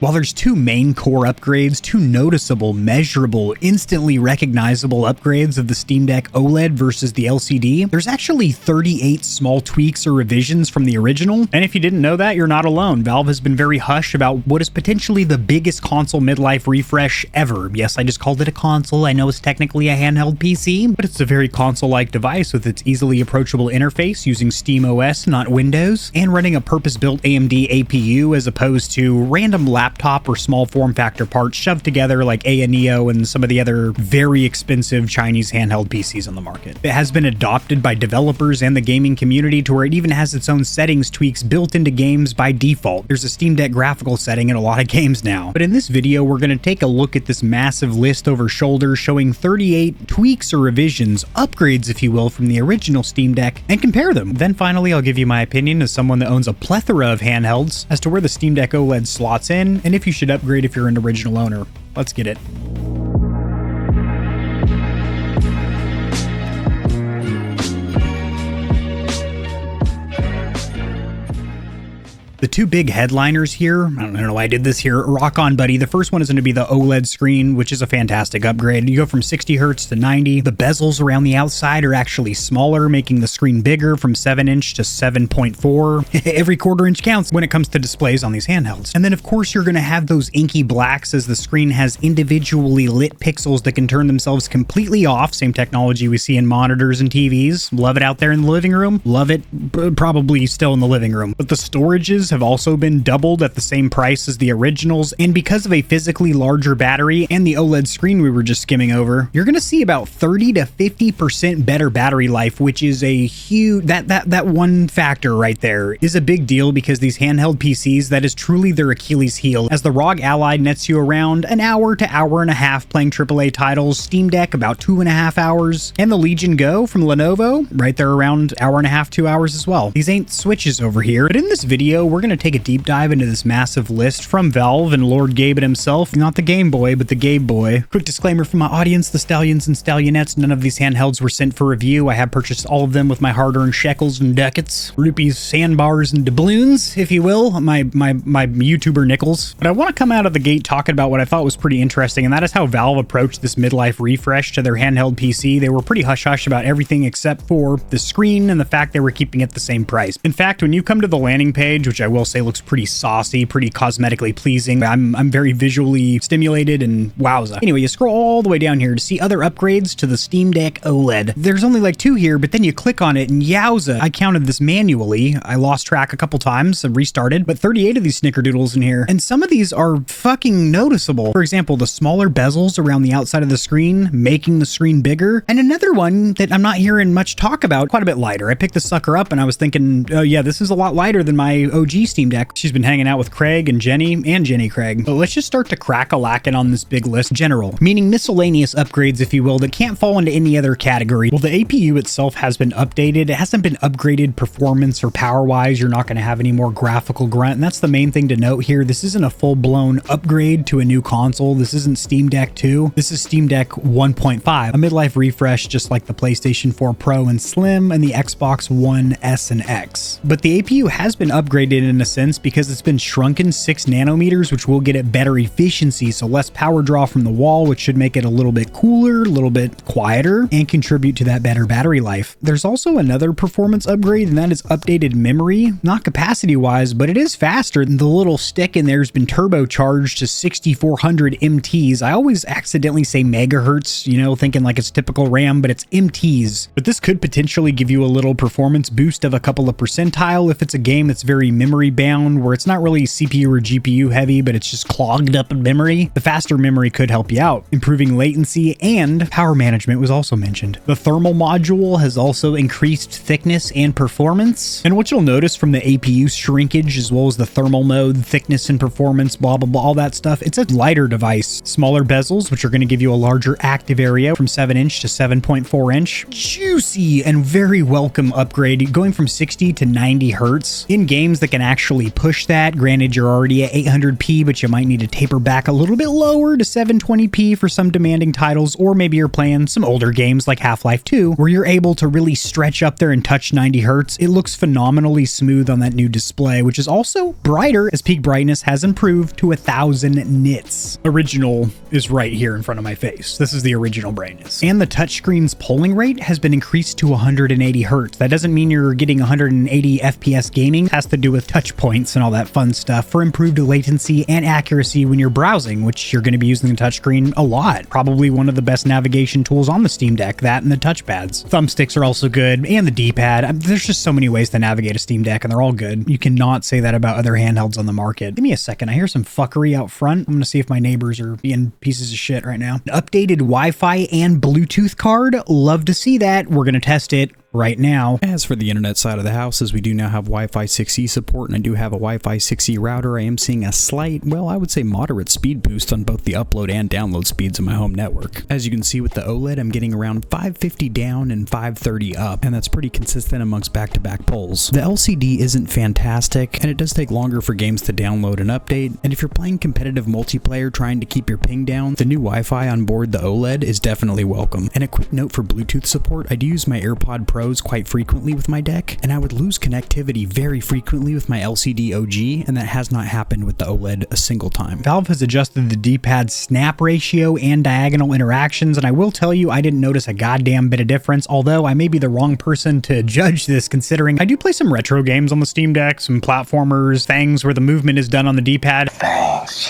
While there's two main core upgrades, two noticeable, measurable, instantly recognizable upgrades of the Steam Deck OLED versus the LCD, there's actually 38 small tweaks or revisions from the original. And if you didn't know that, you're not alone. Valve has been very hush about what is potentially the biggest console midlife refresh ever. Yes, I just called it a console. I know it's technically a handheld PC, but it's a very console-like device with its easily approachable interface using SteamOS, not Windows, and running a purpose-built AMD APU as opposed to random laptop or small form factor parts shoved together like Neo and some of the other very expensive Chinese handheld PCs on the market. It has been adopted by developers and the gaming community to where it even has its own settings tweaks built into games by default. There's a Steam Deck graphical setting in a lot of games now. But in this video, we're going to take a look at this massive list over shoulder showing 38 tweaks or revisions, upgrades if you will, from the original Steam Deck and compare them. Then finally, I'll give you my opinion as someone that owns a plethora of handhelds as to where the Steam Deck OLED slots in and if you should upgrade if you're an original owner. Let's get it. The two big headliners here, I don't know why I did this here, rock on buddy. The first one is going to be the OLED screen, which is a fantastic upgrade. You go from 60 hertz to 90. The bezels around the outside are actually smaller, making the screen bigger from 7-inch to 7.4. Every quarter-inch counts when it comes to displays on these handhelds. And then of course you're going to have those inky blacks as the screen has individually lit pixels that can turn themselves completely off. Same technology we see in monitors and TVs. Love it out there in the living room. Love it probably still in the living room. But the storages have also been doubled at the same price as the originals, and because of a physically larger battery and the OLED screen we were just skimming over, you're going to see about 30 to 50% better battery life, which is a huge, that one factor right there is a big deal because these handheld PCs, that is truly their Achilles heel, as the ROG Ally nets you around an hour to hour and a half playing AAA titles, Steam Deck about 2.5 hours, and the Legion Go from Lenovo right there around hour and a half, 2 hours as well. These ain't switches over here, but in this video we're going to take a deep dive into this massive list from Valve and Lord Gabe himself, not the Game Boy, but the Gabe Boy. Quick disclaimer from my audience, the Stallions and Stallionettes, none of these handhelds were sent for review. I have purchased all of them with my hard-earned shekels and ducats, rupees, sandbars, and doubloons, if you will, my YouTuber nickels. But I want to come out of the gate talking about what I thought was pretty interesting, and that is how Valve approached this midlife refresh to their handheld PC. They were pretty hush-hush about everything except for the screen and the fact they were keeping it the same price. In fact, when you come to the landing page, which I will say looks pretty saucy, pretty cosmetically pleasing. I'm very visually stimulated and wowza. Anyway, you scroll all the way down here to see other upgrades to the Steam Deck OLED. There's only like 2 here, but then you click on it and yowza. I counted this manually. I lost track a couple times and restarted, but 38 of these snickerdoodles in here. And some of these are fucking noticeable. For example, the smaller bezels around the outside of the screen, making the screen bigger. And another one that I'm not hearing much talk about, quite a bit lighter. I picked this sucker up and I was thinking, oh yeah, this is a lot lighter than my OG Steam Deck. She's been hanging out with Craig and Jenny Craig. But let's just start to crack-a-lackin' on this big list. General, meaning miscellaneous upgrades, if you will, that can't fall into any other category. Well, the APU itself has been updated. It hasn't been upgraded performance or power-wise. You're not going to have any more graphical grunt, and that's the main thing to note here. This isn't a full-blown upgrade to a new console. This isn't Steam Deck 2. This is Steam Deck 1.5, a midlife refresh just like the PlayStation 4 Pro and Slim and the Xbox One S and X. But the APU has been upgraded in a sense because it's been shrunken 6 nanometers, which will get it better efficiency, so less power draw from the wall, which should make it a little bit cooler, a little bit quieter, and contribute to that better battery life. There's also another performance upgrade, and that is updated memory. Not capacity-wise, but it is faster. The little stick in there has been turbocharged to 6400 MTs. I always accidentally say megahertz, you know, thinking like it's typical RAM, but it's MTs. But this could potentially give you a little performance boost of a couple of percentile if it's a game that's very memory bound, where it's not really CPU or GPU heavy, but it's just clogged up in memory. The faster memory could help you out. Improving latency and power management was also mentioned. The thermal module has also increased thickness and performance. And what you'll notice from the APU shrinkage, as well as the thermal mode, thickness and performance, blah, blah, blah, all that stuff, it's a lighter device. Smaller bezels, which are going to give you a larger active area from 7-inch to 7.4-inch. Juicy and very welcome upgrade, going from 60 to 90 hertz in games that can actually push that. Granted, you're already at 800p, but you might need to taper back a little bit lower to 720p for some demanding titles, or maybe you're playing some older games like Half-Life 2, where you're able to really stretch up there and touch 90 hertz. It looks phenomenally smooth on that new display, which is also brighter as peak brightness has improved to 1000 nits. Original is right here in front of my face. This is the original brightness. And the touchscreen's polling rate has been increased to 180 hertz. That doesn't mean you're getting 180 FPS gaming. It has to do with touch points and all that fun stuff for improved latency and accuracy when you're browsing, which you're going to be using the touchscreen a lot. Probably one of the best navigation tools on the Steam Deck, that and the touchpads. Thumbsticks are also good, and the D-pad. There's just so many ways to navigate a Steam Deck, and they're all good. You cannot say that about other handhelds on the market. Give me a second. I hear some fuckery out front. I'm going to see if my neighbors are being pieces of shit right now. An updated Wi-Fi and Bluetooth card. Love to see that. We're going to test it right now. As for the internet side of the house, as we do now have Wi-Fi 6E support, and I do have a Wi-Fi 6E router, I am seeing a slight, well, I would say moderate speed boost on both the upload and download speeds of my home network. As you can see with the OLED, I'm getting around 550 down and 530 up, and that's pretty consistent amongst back-to-back polls. The LCD isn't fantastic, and it does take longer for games to download and update, and if you're playing competitive multiplayer trying to keep your ping down, the new Wi-Fi on board the OLED is definitely welcome. And a quick note for Bluetooth support, I do use my AirPod Pros quite frequently with my deck, and I would lose connectivity very frequently with my LCD OG, and that has not happened with the OLED a single time. Valve has adjusted the D-pad snap ratio and diagonal interactions, and I will tell you I didn't notice a goddamn bit of difference, although I may be the wrong person to judge this considering I do play some retro games on the Steam Deck, some platformers, things where the movement is done on the D-pad. Thanks.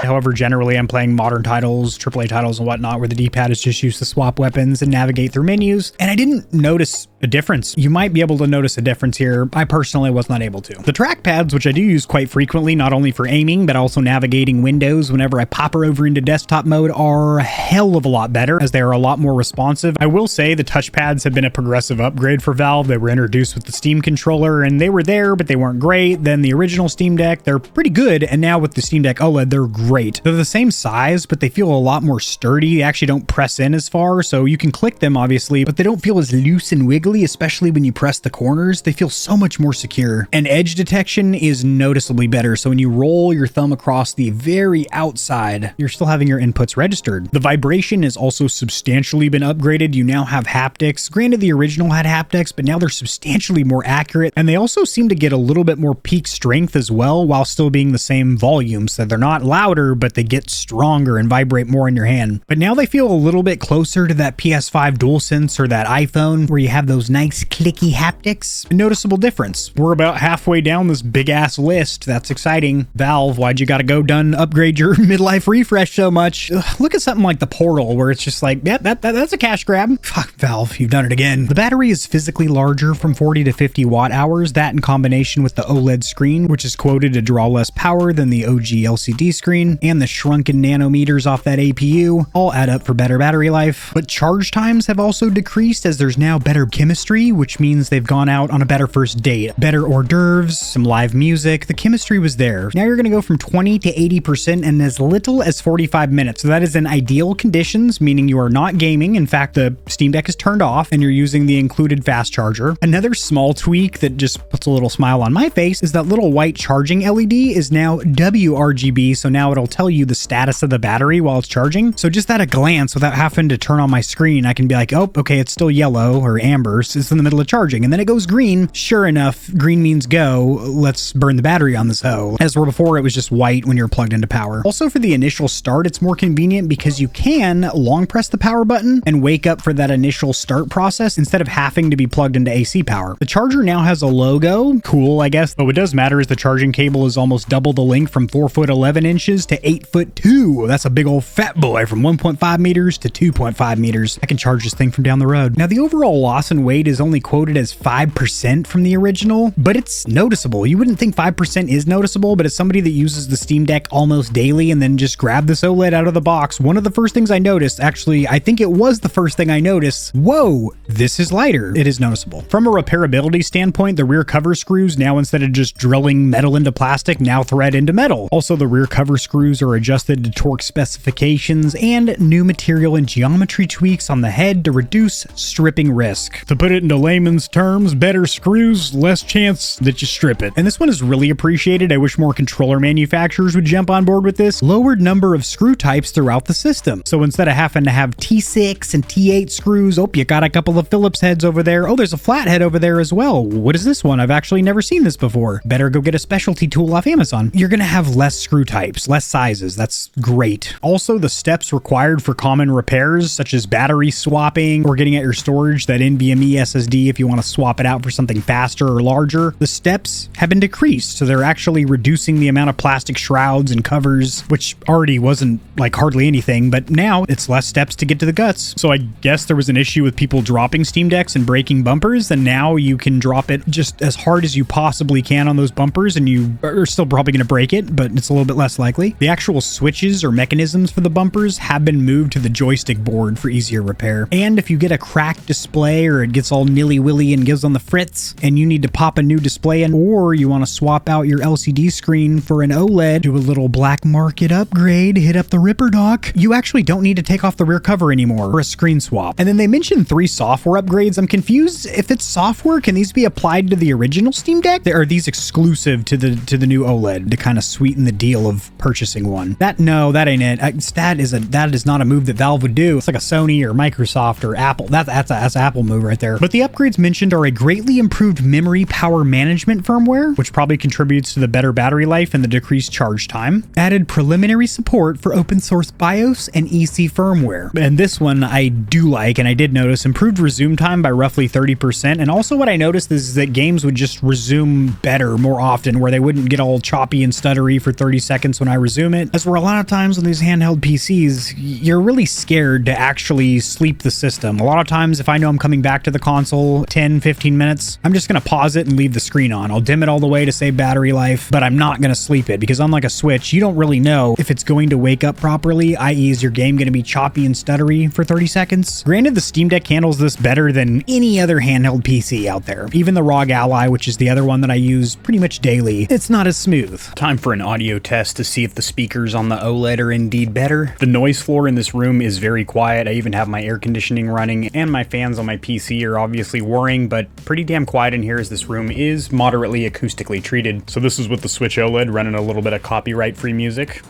However, generally I'm playing modern titles, AAA titles and whatnot, where the D-pad is just used to swap weapons and navigate through menus, and I didn't notice a difference. You might be able to notice a difference here. I personally was not able to. The trackpads, which I do use quite frequently, not only for aiming, but also navigating windows whenever I pop her over into desktop mode, are a hell of a lot better as they are a lot more responsive. I will say the touchpads have been a progressive upgrade for Valve. They were introduced with the Steam controller and they were there, but they weren't great. Then the original Steam Deck, they're pretty good. And now with the Steam Deck OLED, they're great. They're the same size, but they feel a lot more sturdy. They actually don't press in as far, so you can click them obviously, but they don't feel as loose and wiggly, especially when you press the corners. They feel so much more secure. And edge detection is noticeably better. So when you roll your thumb across the very outside, you're still having your inputs registered. The vibration has also substantially been upgraded. You now have haptics. Granted, the original had haptics, but now they're substantially more accurate. And they also seem to get a little bit more peak strength as well, while still being the same volume. So they're not louder, but they get stronger and vibrate more in your hand. But now they feel a little bit closer to that PS5 DualSense or that iPhone, where you have those nice clicky haptics. A noticeable difference. We're about halfway down this big ass list. That's exciting. Valve, why'd you gotta go done upgrade your midlife refresh so much? Ugh, look at something like the Portal, where it's just like, yep, that's a cash grab. Fuck, Valve, you've done it again. The battery is physically larger from 40 to 50 watt hours. That in combination with the OLED screen, which is quoted to draw less power than the OG LCD screen, and the shrunken nanometers off that APU, all add up for better battery life. But charge times have also decreased as there's now better chemistry, which means they've gone out on a better first date. Better hors d'oeuvres, some live music. The chemistry was there. Now you're going to go from 20 to 80% in as little as 45 minutes. So that is in ideal conditions, meaning you are not gaming. In fact, the Steam Deck is turned off and you're using the included fast charger. Another small tweak that just puts a little smile on my face is that little white charging LED is now WRGB. So now it'll tell you the status of the battery while it's charging. So just at a glance, without having to turn on my screen, I can be like, oh, okay, it's still yellow or amber. So it's in the middle of charging. And then it goes green. Sure enough, green means go. Let's burn the battery on this hoe. As where before it was just white when you're plugged into power. Also for the initial start, it's more convenient because you can long press the power button and wake up for that initial start process instead of having to be plugged into AC power. The charger now has a logo. Cool, I guess. But what does matter is the charging cable is almost double the length from 4 foot 11 inches to 8 foot 2. That's a big old fat boy from 1.5 meters to 2.5 meters. I can charge this thing from down the road. Now the overall loss in weight is only quoted as 5% from the original, but it's noticeable. You wouldn't think 5% is noticeable, but as somebody that uses the Steam Deck almost daily and then just grab this OLED out of the box, one of the first things I noticed, actually, I think it was the first thing I noticed, whoa, this is lighter. It is noticeable. From a repairability standpoint, the rear cover screws now, instead of just drilling metal into plastic, now thread into metal. Also, the rear cover screws are adjusted to torque specifications and new material and geometry tweaks on the head to reduce stripping risk. The put it into layman's terms, better screws, less chance that you strip it. And this one is really appreciated. I wish more controller manufacturers would jump on board with this. Lowered number of screw types throughout the system. So instead of having to have T6 and T8 screws, oh, you got a couple of Phillips heads over there. Oh, there's a flathead over there as well. What is this one? I've actually never seen this before. Better go get a specialty tool off Amazon. You're going to have less screw types, less sizes. That's great. Also, the steps required for common repairs, such as battery swapping or getting at your storage, that NVMe SSD if you want to swap it out for something faster or larger, the steps have been decreased. So they're actually reducing the amount of plastic shrouds and covers, which already wasn't like hardly anything, but now it's less steps to get to the guts. So I guess there was an issue with people dropping Steam Decks and breaking bumpers, and now you can drop it just as hard as you possibly can on those bumpers, and you are still probably going to break it, but it's a little bit less likely. The actual switches or mechanisms for the bumpers have been moved to the joystick board for easier repair. And if you get a cracked display or it gets all nilly-willy and gives on the fritz, and you need to pop a new display in, or you want to swap out your LCD screen for an OLED, do a little black market upgrade, hit up the Ripper dock, you actually don't need to take off the rear cover anymore for a screen swap. And then they mentioned 3 software upgrades. I'm confused if it's software. Can these be applied to the original Steam Deck? Are these exclusive to the new OLED to kind of sweeten the deal of purchasing one? No, that ain't it. That is not a move that Valve would do. It's like a Sony or Microsoft or Apple. That's an Apple move right there. But the upgrades mentioned are a greatly improved memory power management firmware, which probably contributes to the better battery life and the decreased charge time. Added preliminary support for open source BIOS and EC firmware. And this one I do like, and I did notice improved resume time by roughly 30%. And also what I noticed is that games would just resume better more often, where they wouldn't get all choppy and stuttery for 30 seconds when I resume it. As where a lot of times on these handheld PCs, you're really scared to actually sleep the system. A lot of times if I know I'm coming back to the console 10, 15 minutes, I'm just going to pause it and leave the screen on. I'll dim it all the way to save battery life, but I'm not going to sleep it, because unlike a Switch, you don't really know if it's going to wake up properly, i.e. is your game going to be choppy and stuttery for 30 seconds? Granted, the Steam Deck handles this better than any other handheld PC out there. Even the ROG Ally, which is the other one that I use pretty much daily, it's not as smooth. Time for an audio test to see if the speakers on the OLED are indeed better. The noise floor in this room is very quiet. I even have my air conditioning running, and my fans on my PC are obviously whirring, but pretty damn quiet in here, as this room is moderately acoustically treated. So this is with the Switch OLED running a little bit of copyright-free music.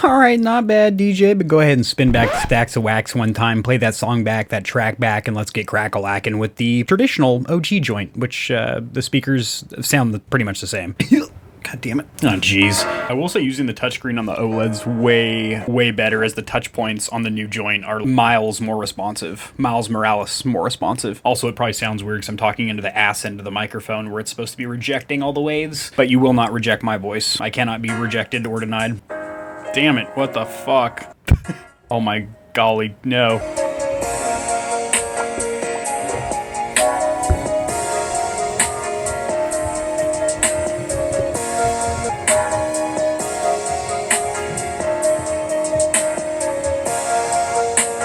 All right, not bad, DJ, but go ahead and spin back the stacks of wax one time, play that song back, that track back, and let's get crackle-lacking with the traditional OG joint, which the speakers sound pretty much the same. God damn it. Oh, jeez. I will say using the touchscreen on the OLED's way better, as the touch points on the new joint are miles more responsive. Miles Morales more responsive. Also, it probably sounds weird because I'm talking into the ass end of the microphone where it's supposed to be rejecting all the waves, but you will not reject my voice. I cannot be rejected or denied. Damn it, what the fuck? Oh my golly, no.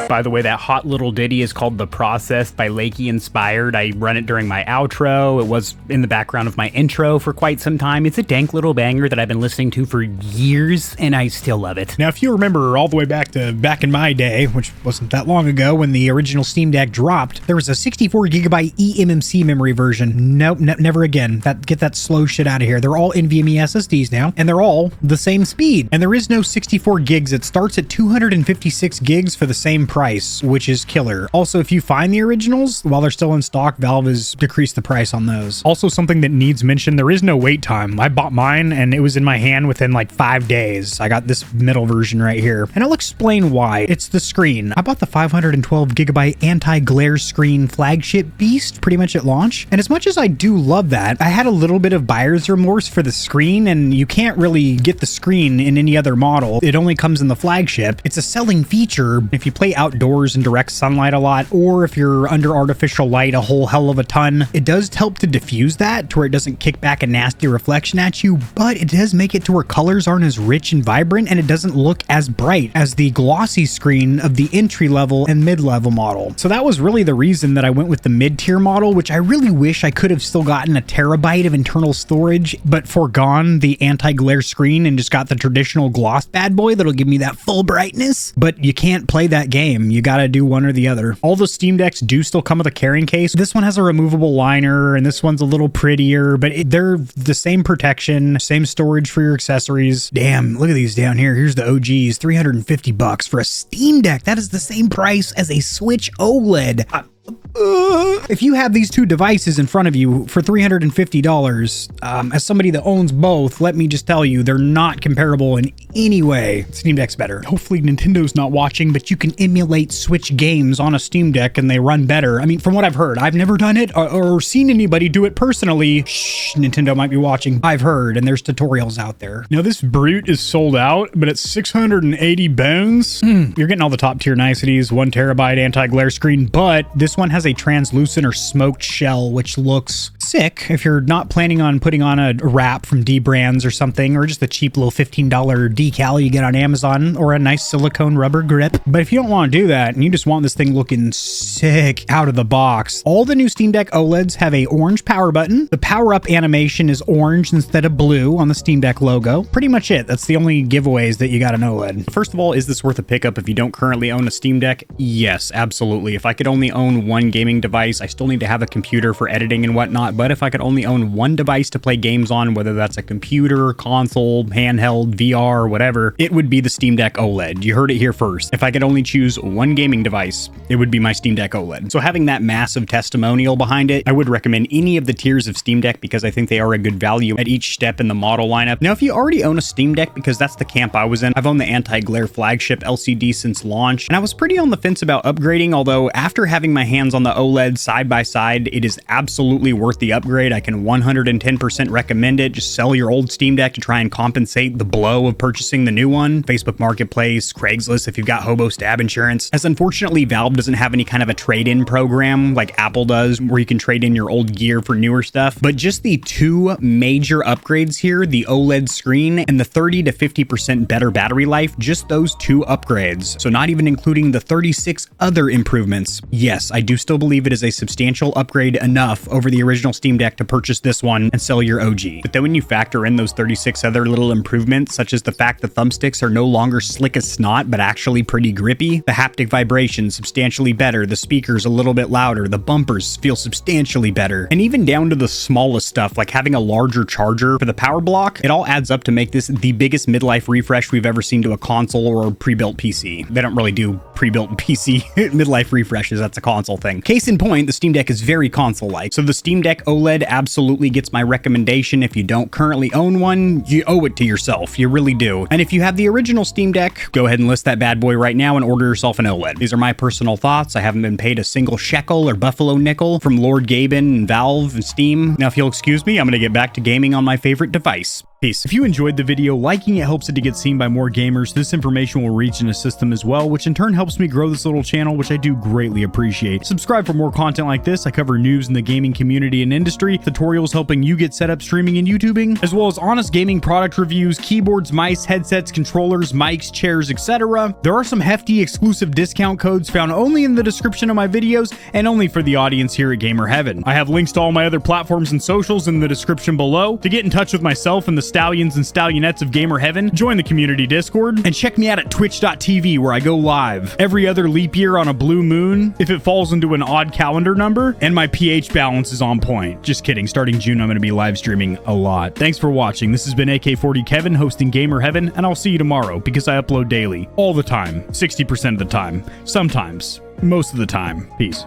By the way, that hot little ditty is called The Process by Lakey Inspired. I run it during my outro. It was in the background of my intro for quite some time. It's a dank little banger that I've been listening to for years, and I still love it. Now, if you remember all the way back in my day, which wasn't that long ago, when the original Steam Deck dropped, there was a 64GB eMMC memory version. Nope, never again. Get that slow shit out of here. They're all NVMe SSDs now, and they're all the same speed. And there is no 64 gigs. It starts at 256 gigs for the same price, which is killer. Also, if you find the originals while they're still in stock, Valve has decreased the price on those. Also, something that needs mention, there is no wait time. I bought mine and it was in my hand within like 5 days. I got this middle version right here, and I'll explain why. It's the screen. I bought the 512GB anti-glare screen flagship beast pretty much at launch, and as much as I do love that, I had a little bit of buyer's remorse for the screen, and you can't really get the screen in any other model. It only comes in the flagship. It's a selling feature if you play outdoors in direct sunlight a lot, or if you're under artificial light a whole hell of a ton, it does help to diffuse that to where it doesn't kick back a nasty reflection at you, but it does make it to where colors aren't as rich and vibrant, and it doesn't look as bright as the glossy screen of the entry level and mid-level model. So that was really the reason that I went with the mid-tier model, which I really wish I could have still gotten a terabyte of internal storage, but foregone the anti-glare screen and just got the traditional gloss bad boy that'll give me that full brightness. But you can't play that game. You gotta do one or the other. All the Steam Decks do still come with a carrying case. This one has a removable liner, and this one's a little prettier, but they're the same protection, same storage for your accessories. Damn, look at these down here. Here's the OGs, $350 for a Steam Deck. That is the same price as a Switch OLED. If you have these two devices in front of you for $350, as somebody that owns both, let me just tell you, they're not comparable in any way. Steam Deck's better. Hopefully Nintendo's not watching, but you can emulate Switch games on a Steam Deck and they run better. I mean, from what I've heard, I've never done it or seen anybody do it personally. Shh, Nintendo might be watching. I've heard, and there's tutorials out there. Now this brute is sold out, but it's 680 bones. You're getting all the top tier niceties, 1 terabyte anti-glare screen, but this one has a translucent or smoked shell, which looks sick if you're not planning on putting on a wrap from D Brands or something, or just a cheap little $15 decal you get on Amazon, or a nice silicone rubber grip. But if you don't want to do that and you just want this thing looking sick out of the box, all the new Steam Deck OLEDs have a orange power button. The power up animation is orange instead of blue on the Steam Deck logo. Pretty much it. That's the only giveaways that you got an OLED. First of all, is this worth a pickup if you don't currently own a Steam Deck? Yes, absolutely. If I could only own one gaming device, I still need to have a computer for editing and whatnot, but if I could only own one device to play games on, whether that's a computer, console, handheld, VR, whatever, it would be the Steam Deck OLED. You heard it here first. If I could only choose one gaming device, it would be my Steam Deck OLED. So having that massive testimonial behind it, I would recommend any of the tiers of Steam Deck because I think they are a good value at each step in the model lineup. Now, if you already own a Steam Deck, because that's the camp I was in, I've owned the anti-glare flagship LCD since launch, and I was pretty on the fence about upgrading, although after having my hands on the OLED side by side, it is absolutely worth the upgrade. I can 110% recommend it. Just sell your old Steam Deck to try and compensate the blow of purchasing the new one. Facebook Marketplace, Craigslist if you've got hobo stab insurance. As unfortunately, Valve doesn't have any kind of a trade-in program like Apple does, where you can trade in your old gear for newer stuff. But just the two major upgrades here, the OLED screen and the 30 to 50% better battery life, just those two upgrades. So not even including the 36 other improvements. Yes, I do still believe it is a substantial upgrade enough over the original Steam Deck to purchase this one and sell your OG. But then when you factor in those 36 other little improvements, such as the fact the thumbsticks are no longer slick as snot, but actually pretty grippy, the haptic vibration substantially better, the speakers a little bit louder, the bumpers feel substantially better, and even down to the smallest stuff like having a larger charger for the power block, it all adds up to make this the biggest midlife refresh we've ever seen to a console or a pre-built PC. They don't really do pre-built PC midlife refreshes, that's a console thing. Case in point, the Steam Deck is very console-like, so the Steam Deck OLED absolutely gets my recommendation. If you don't currently own one, you owe it to yourself, you really do. And if you have the original Steam Deck, go ahead and list that bad boy right now and order yourself an OLED. These are my personal thoughts. I haven't been paid a single shekel or buffalo nickel from Lord Gaben and Valve and Steam. Now, if you'll excuse me, I'm gonna get back to gaming on my favorite device. Peace. If you enjoyed the video, liking it helps it to get seen by more gamers. This information will reach and assist them as well, which in turn helps me grow this little channel, which I do greatly appreciate. Subscribe for more content like this. I cover news in the gaming community and industry, tutorials helping you get set up streaming and YouTubing, as well as honest gaming product reviews, keyboards, mice, headsets, controllers, mics, chairs, etc. There are some hefty exclusive discount codes found only in the description of my videos and only for the audience here at GamerHeaven. I have links to all my other platforms and socials in the description below. To get in touch with myself and the Stallions and Stallionettes of GamerHeaven, join the community Discord, and check me out at twitch.tv where I go live every other leap year on a blue moon if it falls into an odd calendar number, and my pH balance is on point. Just kidding, starting June I'm going to be live streaming a lot. Thanks for watching. This has been AK40 Kevin hosting GamerHeaven, and I'll see you tomorrow because I upload daily, all the time, 60% of the time, sometimes, most of the time. Peace.